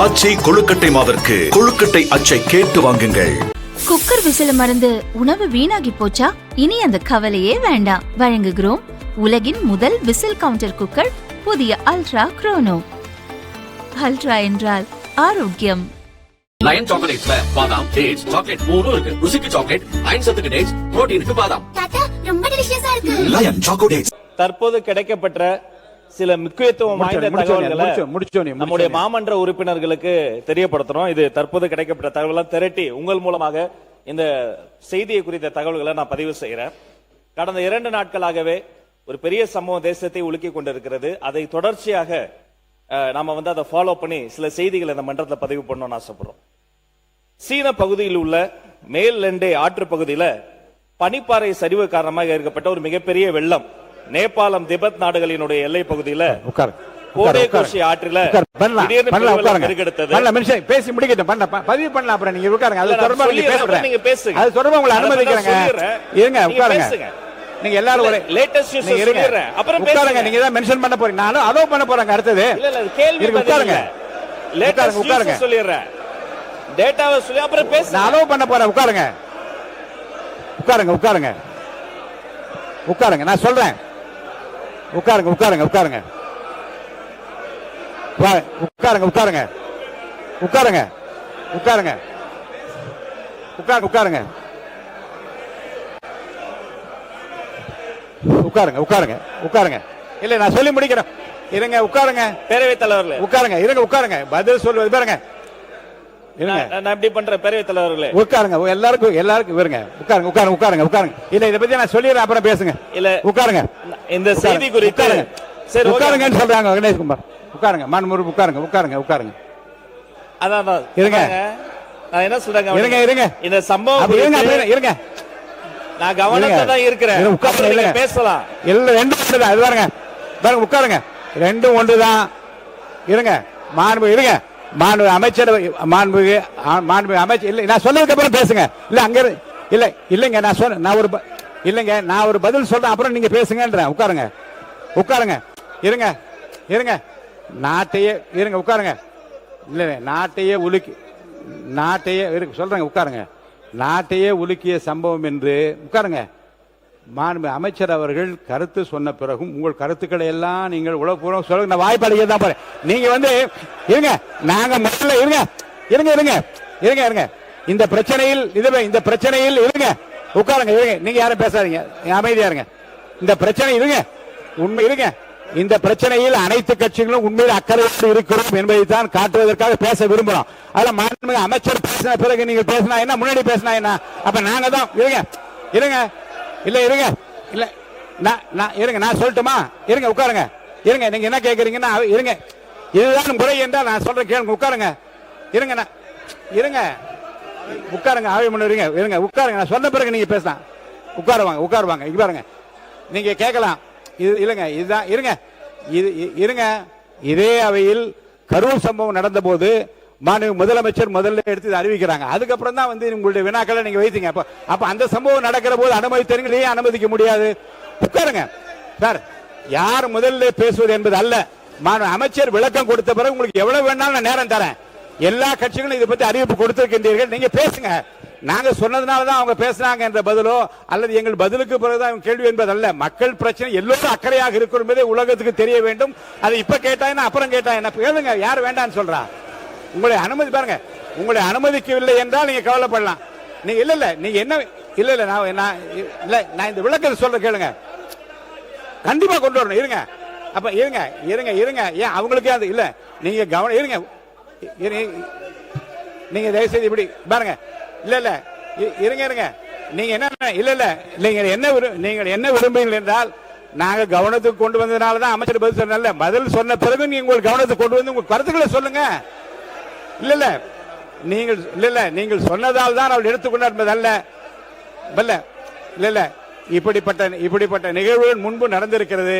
ஆச்சி கொழுக்கட்டை மாவிற்கு கொழுக்கட்டை அச்சை கேட்டு வாங்குங்கள். குக்கர் விசில மறந்து உணவு வீணாகி போச்சா? இனி அந்த கவலையே வேண்டாம். வழங்குகிறோம் உலகின் முதல் விசில் கவுண்டர் குக்கர், புதிய அல்ட்ரா குரோனோ. அல்ட்ரா என்றால் ஆரோக்கியம். லயன் சாக்லேட்ஸ்ல பாதாம், டேட்ஸ், சாக்லேட் மூணும் இருக்கு. ருசிக்கு சாக்லேட், அயன் சத்துக்கு டேட்ஸ், புரோட்டீனுக்கு பாதாம். தாத்தா ரொம்ப டெலிஷியஸா இருக்கு. Lion chocolates. தற்போது கிடைக்கப்பட்ட சில முக்கியத்துவம் வாய்ந்த தகவல்களை நம்முடைய மாமன்ற உறுப்பினர்களுக்கு தெரியப்படுத்துறோம். இது தற்போது கிடைக்கப்பட்ட தகவலை திரட்டி உங்கள் மூலமாக இந்த செய்தியை குறித்த தகவல்களை நான் பதிவு செய்கிறேன். கடந்த 2 நாட்களாகவே ஒரு பெரிய சம்பவம் தேசத்தை உலுக்கி கொண்டிருக்கிறது. அதை தொடர்ச்சியாக நாம அதை ஃபாலோ பண்ணி சில செய்திகளை இந்த மன்றத்தில் பதிவு பண்ணணும்னு ஆசைப்படுறோம். சீன பகுதியில் உள்ள மேல் லெண்டே ஆற்று பகுதியில் பனிப்பாறை சரிவு காரணமாக ஏற்பட்ட ஒரு மிகப்பெரிய வெள்ளம் நேபாளம், திபெத் நாடுகளினுடைய எல்லை பகுதியில் கோடேகோஷி ஆற்றில பேசி முடிக்கட்டும். பதிவு பண்ணலாம். அப்புறம் நீங்க உட்காருங்க. அது தொடர்பா நீங்க பேசுங்க. அது தொடர்பா உங்களை அனுமதிக்கிறேங்க. இருங்க, உட்காருங்க. நீங்க எல்லாரும் ஒரு லேட்டஸ்ட் நியூஸ் சொல்லிறேன். அப்புறம் பேசுங்க. நீங்க தான் மென்ஷன் பண்ண போறீங்க. நானும் அதோ பண்ண போறேன். அடுத்தது இல்ல கேள்வி உட்காருங்க. லேட்டஸ்ட் நியூஸ் சொல்லிறேன். டேட்டாவை சொல்லி அப்புறம் பேசுங்க. நான் அதோ பண்ண போறேன். உட்காருங்க. நான் சொல்றேன். உட்காருங்க. உட்காருங்க. இல்ல நான் சொல்லி முடிக்கிறேன். இருங்க, உட்காருங்க. பேரவைத் தலைவர்களே உட்காருங்க. உட்காருங்க. பதில் சொல்வது பாருங்க. நான் எப்படி பண்ற பேரவைத் தலைவர்களே உட்காருங்க. எல்லாருக்கும் இருங்க. உட்காருங்க. இல்ல இத பத்தி நான் சொல்லிடுறேன். அப்புறம் பேசுங்க. இல்ல உட்காருங்க. இந்த செய்தி குறித்து சரி உட்காருங்கன்னு சொல்றாங்க கணேஷ்குமார். உட்காருங்க. மான்முரு உட்காருங்க. அதான் இருங்க. நான் என்ன சொல்றேன்? இருங்க. இந்த சம்பவம் இருங்க. நான் கவனத்துல தான் இருக்கிறேன். பேசலாம். இல்ல ரெண்டும் ஒன்றுதான். இது பாருங்க. உட்காருங்க. ரெண்டும் ஒன்றுதான். இருங்க. இருங்க. அமைச்சர் அமைச்சர் இல்ல நான் சொன்னதுக்கு அப்புறம் பேசுங்க. இல்ல அங்க இல்லைங்க. நான் ஒரு பதில் சொல்றேன். அப்புறம் நீங்க பேசுங்கன்றேன். உட்காருங்க. இருங்க. நாட்டையே இருங்க. உட்காருங்க. இல்ல நாட்டையே சொல்றேங்க. உட்காருங்க. நாட்டையே உலுக்கிய சம்பவம் என்று உட்காருங்க. அமைச்சர் அவர்கள் கருத்து சொன்ன பிறகும் உங்கள் கருத்துக்களை எல்லாம் நீங்கள் உளப்பூர்வம் சொல்லுங்க. வாய்ப்பு அளிக்க தான் போறேன். நீங்க இருங்க. நாங்க முதல்ல இருங்க. இந்த பிரச்சனையில் இருங்க. உட்காருங்க. நீங்க யாரும் பேசாதீங்க. அமைதியா இருங்க. இந்த பிரச்சனை இருங்க. உண்மை இருங்க. இந்த பிரச்சனையில் அனைத்து கட்சிகளும் உண்மையில் அக்கறையோடு இருக்கிறோம் என்பதை தான் காட்டுவதற்காக பேச விரும்புறோம். அதுல மாண்புமிகு அமைச்சர் பேசின பிறகு நீங்கள் பேசினா என்ன, முன்னாடி பேசினா என்ன? அப்ப நாங்க தான் இருங்க. இல்ல இருங்க. நான் சொல்லட்டுமா? இருங்க. உட்காருங்க. நீங்க என்ன கேக்குறீங்கன்னா இருங்க. இதுதான் முறை என்றால் நான் சொல்றேன் கேளுங்க. உட்காருங்க. உட்காருங்க. ஆய்வு பண்ணுவீங்க. உட்காருங்க. நான் சொன்ன பிறகு நீங்க பேசலாம். உட்காருவாங்க. இங்க பாருங்க. நீங்க கேட்கலாம். இல்லங்க. இதுதான் இருங்க. இதே அவையில் கரூர் சம்பவம் நடந்த போது மாண்புமிகு முதலமைச்சர் முதல்ல எடுத்து அறிவிக்கிறாங்க. அதுக்கப்புறம் தான் உங்களுடைய வினாக்களை நீங்க வைத்தீங்க. அப்ப அந்த சம்பவம் நடக்கிற போது அனுமதித்தீங்க. ஏன் அனுமதிக்க முடியாது? உட்காருங்க சார். யார் முதல்ல பேசுவது என்பது அல்ல. அமைச்சர் விளக்கம் கொடுத்த பிறகு உங்களுக்கு எவ்வளவு வேணாலும் நான் நேரம் தரேன். எல்லா கட்சிகளும் இதை பத்தி அறிவிப்பு கொடுத்திருக்கின்றீர்கள். நீங்க பேசுங்க. நாங்க சொன்னதுனாலதான் அவங்க பேசுறாங்க என்ற பதிலோ அல்லது எங்கள் பதிலுக்கு பிறகுதான் கேள்வி என்பதல்ல. மக்கள் பிரச்சனை எல்லோரும் அக்கறையாக இருக்கும் என்பதை உலகத்துக்கு தெரிய வேண்டும். அது இப்ப கேட்டா என்ன, அப்புறம் கேட்டா என்ன? கேளுங்க. யார் வேண்டான்னு சொல்றா? உங்களை அனுமதி பாருங்க. உங்களை அனுமதிக்கவில்லை என்றால் நீங்க கவலைப்படலாம். நீங்க இல்ல நீங்க என்ன நான் இந்த விளக்கத்தை சொல்ற கேளுங்க. கண்டிப்பா கொண்டு வரணும். இருங்க. அப்ப இருங்க. ஏன் அவங்களுக்கே அது இல்ல. நீங்க கவனம் இருங்க. நீங்க தயவுசெய்து இப்படி பாருங்க. இல்ல இருங்க. நீங்க என்ன விரும்புகிறீர்கள் என்றால் நாங்க கவனத்துக்கு கொண்டு வந்ததுனாலதான் அமைச்சர் பதில் சொன்ன. பதில் சொன்ன பிறகு நீங்க உங்கள் கவனத்துக்கு கொண்டு வந்து உங்க கருத்துக்களை சொல்லுங்க. நீங்கள் சொன்னதால் தான் அவள் எடுத்துக்கொண்டார் என்பதல்ல. இப்படிப்பட்ட நிகழ்வுகள் முன்பு நடந்திருக்கிறது.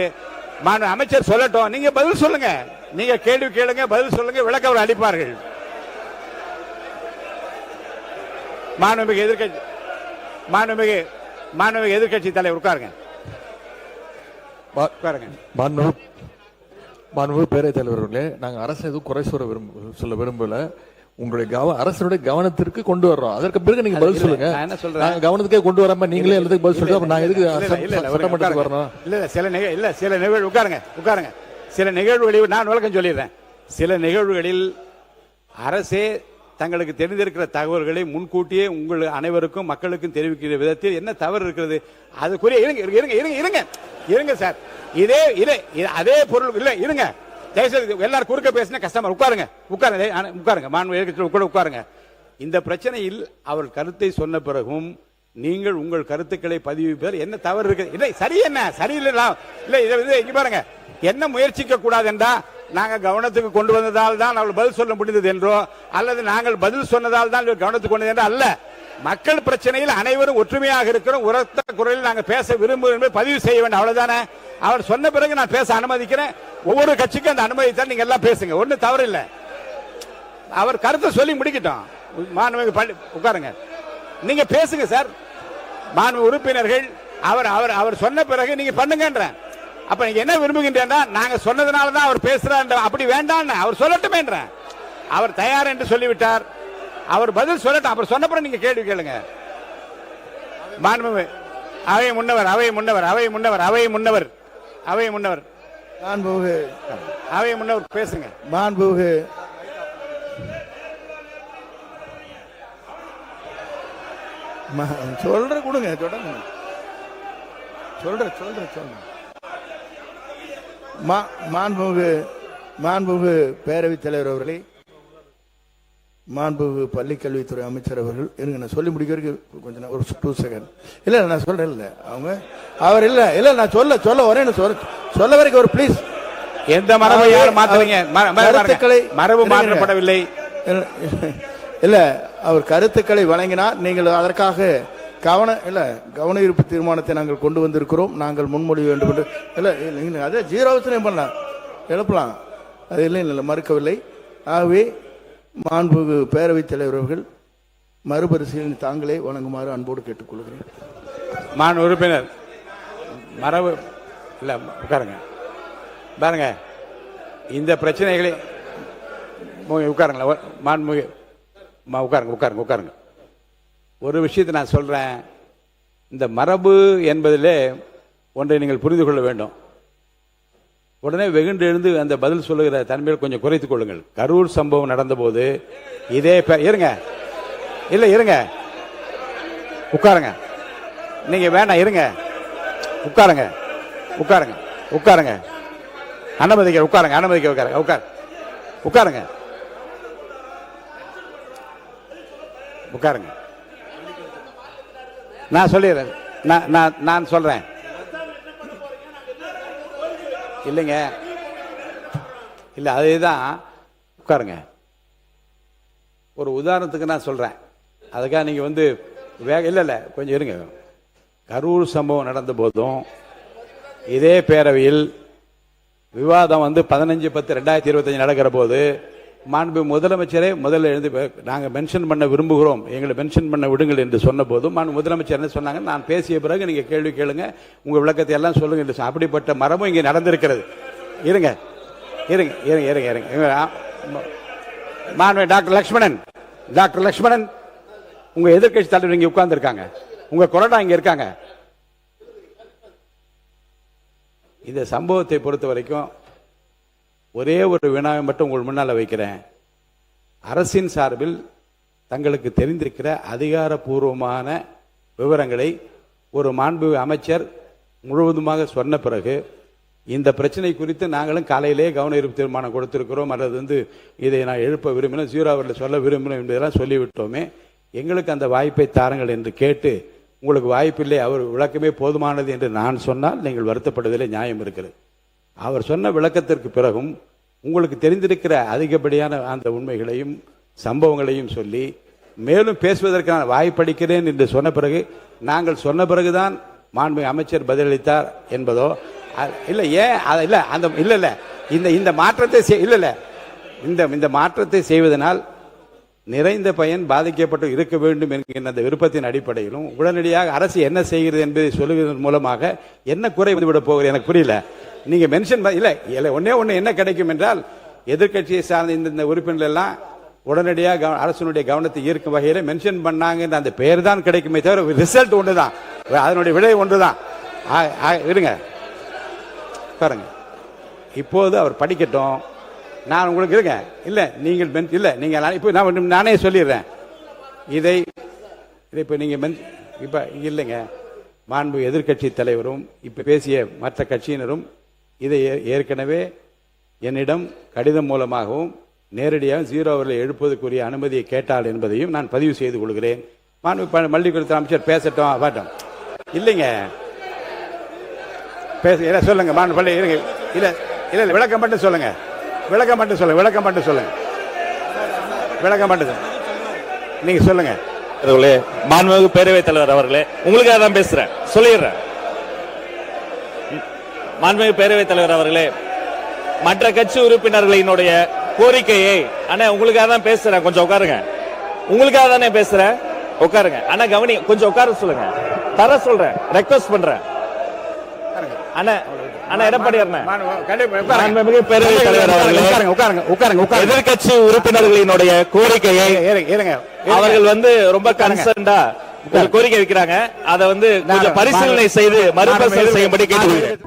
அமைச்சர் சொல்லட்டும். நீங்க பதில் சொல்லுங்க. நீங்க கேள்வி கேளுங்க, பதில் சொல்லுங்க, விளக்கம் அளிப்பார்கள். மாண்புமிகு எதிர்க்கட்சி தலைவர் உட்காருங்க. மாண்புமிகு பேரவைத் தலைவர்களே, நாங்கள் அரசு எதுவும் குறை சொல்ல விரும்பல. உங்களுடைய அரசுடைய கவனத்திற்கு கொண்டு வர்றோம். அதற்கு பிறகு நீங்க பதில் சொல்லுங்க. நாங்க கவனத்துக்கே கொண்டு வராம நீங்களே எல்லாத்துக்கும் பதில் சொல்லுங்க. நான் எதுக்கு சட்டமன்றத்துக்கு வரணும்? சில நிகழ்வு உட்காருங்க. சில நிகழ்வுகளில் நான் விளக்கம் சொல்லிடுறேன். சில நிகழ்வுகளில் அரசே தங்களுக்கு தெரிந்திருக்கிற தகவல்களை முன்கூட்டியே உங்கள் அனைவருக்கும் மக்களுக்கும் தெரிவிக்கிற விதத்தில் என்ன தவறு இருக்கிறது? அதுக்குரிய இருங்க சார். அதே பொருள் இல்ல. இருங்க, தயவுசெய்து எல்லாரும் குறுக்க பேசினா கஷ்டமா. உட்காருங்க. உட்காருங்க. இந்த பிரச்சனையில் அவர் கருத்தை சொன்ன பிறகும் நீங்கள் உங்கள் கருத்துக்களை பதிவிப்பதில் என்ன தவறு இருக்கு? இல்லை, சரியில்லை. இதை இங்க பாருங்க, என்ன முயற்சிக்க கூடாது என்றா நாங்க கவனத்துக்கு கொண்டு வந்ததால் தான் அவள் பதில் சொல்ல முடிந்தது என்றோ, அல்லது நாங்கள் பதில் சொன்னதால் தான் கவனத்துக்கு கொண்டது என்றோ அல்ல. மக்கள் பிரச்சனையில் அனைவரும் ஒற்றுமையாக இருக்கிறோம். உரத்த குரலில் நாங்கள் பேச விரும்புகிறோம் என்பதை பதிவு செய்ய வேண்டும். அவ்வளவுதானே. அவர் சொன்ன பிறகு நான் பேச அனுமதிக்கிறேன். ஒவ்வொரு கட்சிக்கும் அந்த அனுமதி தான். நீங்க எல்லாம் பேசுங்க, ஒன்னும் தவறு இல்லை. அவர் கருத்தை சொல்லி முடிக்கட்டும். உட்காருங்க, நீங்க பேசுங்க சார். மாண்பு உறுப்பினர்கள் அவர் சொன்ன பிறகு நீங்க பண்ணுங்கன்ற. அப்ப நீங்க என்ன விரும்புகின்றா, நாங்க சொன்னதுனால தான் அவர் பேசுறார், அப்படி வேண்டாம். அவர் சொல்லட்டும் என்ற. அவர் தயார் என்று சொல்லிவிட்டார். அவர் பதில் சொல்லட்டும். அவர் சொன்ன பிறகு நீங்க கேள்வி கேளுங்க. மாண்பு அவை முன்னவர் பேசுங்க. மாண்புமிகு சொல்ற கொடுங்க, தொடங்க. சொல்ற மாண்புமிகு பேரவைத் தலைவர் அவர்களே, மாண்புமிகு பள்ளிக்கல்வித்துறை அமைச்சர் அவர்கள், இருங்க நான் சொல்லி முடிக்கிறதுக்கு கொஞ்சம் ஒரு 2 செகண்ட். இல்ல நான் சொல்றேன். இல்ல அவர் இல்ல நான் சொல்ல வரேன்னு சொல்ல வரைக்கும் ஒரு ப்ளீஸ். எந்த மரபை யாரும் மாத்தறீங்க? மரபு மாற்றப்படவில்லை. இல்ல, அவர் கருத்துக்களை வழங்கினார். நீங்கள் அதற்காக கவன ஈர்ப்பு தீர்மானத்தை நாங்கள் கொண்டு வந்திருக்கிறோம். நாங்கள் முன்மொழி வேண்டும் என்று இல்லை, அதே 0 பண்ணலாம், எழுப்பலாம். அது இல்லை, மறுக்கவில்லை. ஆகவே மாண்புமிகு பேரவைத் தலைவர் அவர்கள் மறுபரிசீலனை தாங்களே வழங்குமாறு அன்போடு கேட்டுக்கொள்கிறேன். மாண்பு உறுப்பினர் மரபு இல்ல, உட்காருங்க. பாருங்க, இந்த பிரச்சனைகளை உட்காருங்களா. மாண்புமிகு உட்காருங்க. ஒரு விஷயத்தை நான் சொல்றேன். இந்த மரபு என்பதிலே ஒன்றை நீங்கள் புரிந்து கொள்ள வேண்டும். உடனே வெகுண்டு எழுந்து அந்த பதில் சொல்லுகிற தன்மையை கொஞ்சம் குறைத்துக் கொள்ளுங்கள். கரூர் சம்பவம் நடந்த போது இதே இருங்க நீங்க வேண்டாம், இருங்க, உட்காருங்க. அனுமதிக்க உட்காருங்க. நான் சொல்லிடுறேன். நான் சொல்றேன். இல்லைங்க, இல்ல அதேதான். உட்காருங்க. ஒரு உதாரணத்துக்கு நான் சொல்றேன். அதுக்காக நீங்க இல்ல கொஞ்சம் இருங்க. கரூர் சம்பவம் நடந்த போதும் இதே பேரவையில் விவாதம் 15/10/2025 நடக்கிற போது மாண்பு முதலமைச்சரே முதல்ல எழுந்து நாங்க மென்ஷன் பண்ண விரும்புகிறோம், எங்களை மென்ஷன் பண்ண விடுங்கள் என்று சொன்ன போது மாண்பு முதலமைச்சர் என்ன சொன்னாங்க, நான் பேசிய பிறகு நீங்க கேள்வி கேளுங்க, உங்க விளக்கத்தை எல்லாம் சொல்லுங்க என்று. அப்படிப்பட்ட மரமும் இங்கே நடந்திருக்கிறது. இருங்க. மாண்பு டாக்டர் லக்ஷ்மணன் உங்க எதிர்க்கட்சி தலைவர் இங்க உட்கார்ந்து இருக்காங்க, உங்க கொறடா இங்க இருக்காங்க. இந்த சம்பவத்தை பொறுத்த வரைக்கும் ஒரே ஒரு வினாவை மட்டும் உங்கள் முன்னால வைக்கிறேன். அரசின் சார்பில் தங்களுக்கு தெரிந்திருக்கிற அதிகாரப்பூர்வமான விவரங்களை ஒரு மாண்பு அமைச்சர் முழுவதுமாக சொன்ன பிறகு இந்த பிரச்சனை குறித்து நாங்களும் காலையிலே கவன ஈர்ப்பு தீர்மானம் கொடுத்திருக்கிறோம், அல்லது இதை நான் எழுப்ப விரும்பினேன், 0 சொல்ல விரும்பினேன் என்பதெல்லாம் சொல்லிவிட்டோமே, எங்களுக்கு அந்த வாய்ப்பை தாருங்கள் என்று கேட்டு, உங்களுக்கு வாய்ப்பில்லை, அவர் விளக்கமே போதுமானது என்று நான் சொன்னால் நீங்கள் வருத்தப்படுவதிலே நியாயம் இருக்கிறது. அவர் சொன்ன விளக்கத்திற்கு பிறகும் உங்களுக்கு தெரிந்திருக்கிற அதிகப்படியான அந்த உண்மைகளையும் சம்பவங்களையும் சொல்லி மேலும் பேசுவதற்கான வாய்ப்பளிக்கிறேன் என்று சொன்ன பிறகு, நாங்கள் சொன்ன பிறகுதான் மாண்பு அமைச்சர் பதிலளித்தார் என்பதோ இல்ல. ஏன் இல்ல அந்த இல்ல இந்த மாற்றத்தை இந்த மாற்றத்தை செய்வதனால் நிறைந்த பயன் பாதிக்கப்பட்டு இருக்க வேண்டும் என்கின்ற அந்த விருப்பத்தின் அடிப்படையிலும் உடனடியாக அரசு என்ன செய்கிறது என்பதை சொல்லுவதன் மூலமாக என்ன குறை வந்துவிட போகிறது எனக்கு புரியல. நீங்க மென்ஷன் இல்ல ஒன்னே ஒண்ணு என்ன கிடைக்கும் என்றால் எதிர்க்கட்சியை சார்ந்த இந்த உறுப்பினர்கள் எல்லாம் உடனடியாக அரசனுடைய கவனத்தை ஈர்க்கும் வகையில மென்ஷன் பண்ணாங்க அந்த பெயர் தான் கிடைக்குமே தவிர ரிசல்ட் ஒன்றுதான், அதனுடைய விடை ஒன்றுதான். இருங்க பாருங்க, இப்போது அவர் படிக்கட்டும். நான் உங்களுக்கு இருங்க இல்ல நீங்கள் இல்ல நீங்க இப்ப நான் நானே சொல்லிடுறேன். இதை இப்ப நீங்க இப்ப இல்லைங்க, மாண்பு எதிர்க்கட்சி தலைவரும் இப்ப பேசிய மற்ற கட்சியினரும் இதை ஏற்கனவே என்னிடம் கடிதம் மூலமாகவும் நேரடியாக 0 அவர்களை எழுப்பதற்குரிய அனுமதியை கேட்டால் என்பதையும் நான் பதிவு செய்து கொள்கிறேன். மாண்பு மல்லிகுளத்துறை அமைச்சர் பேசட்டும் பாட்டும் இல்லைங்க பேச சொல்லுங்க. மாண்பு பள்ளி இருங்க இல்ல இல்ல விளக்கம் மட்டும் சொல்லுங்க, விளக்கம் மட்டும் சொல்லுங்க, விளக்கம் மட்டும் சொல்லுங்க, விளக்கம் மட்டும் நீங்க சொல்லுங்க. மாண்புமிகு பேரவைத் தலைவர் அவர்களே, உங்களுக்காக தான் பேசுறேன், சொல்லிடுறேன். மாண்புமிகு பேரவைத் தலைவர் அவர்களே, மற்ற கட்சி உறுப்பினர்களினுடைய கோரிக்கையை அண்ணா உங்களுக்காக தான் பேசுறேன், கொஞ்சம் உட்காருங்க. உங்களுக்காக தானே பேசுறேன், உட்காருங்க. அண்ணா கவனி, கொஞ்சம் உட்கார சொல்லுங்க, தர சொல்றேன், ரெக்வஸ்ட் பண்றேன். அண்ணா அண்ணா எடப்பாடியார் எதிர்கட்சி உறுப்பினர்களினுடைய கோரிக்கையை அவர்கள் ரொம்ப கன்சர்ன்டா கோரிக்கை வைக்கிறாங்க, அதை கொஞ்சம் பரிசீலனை செய்து மறுபரிசீலனை செய்யும்படி கேட்டுக்கொள்கிறேன்.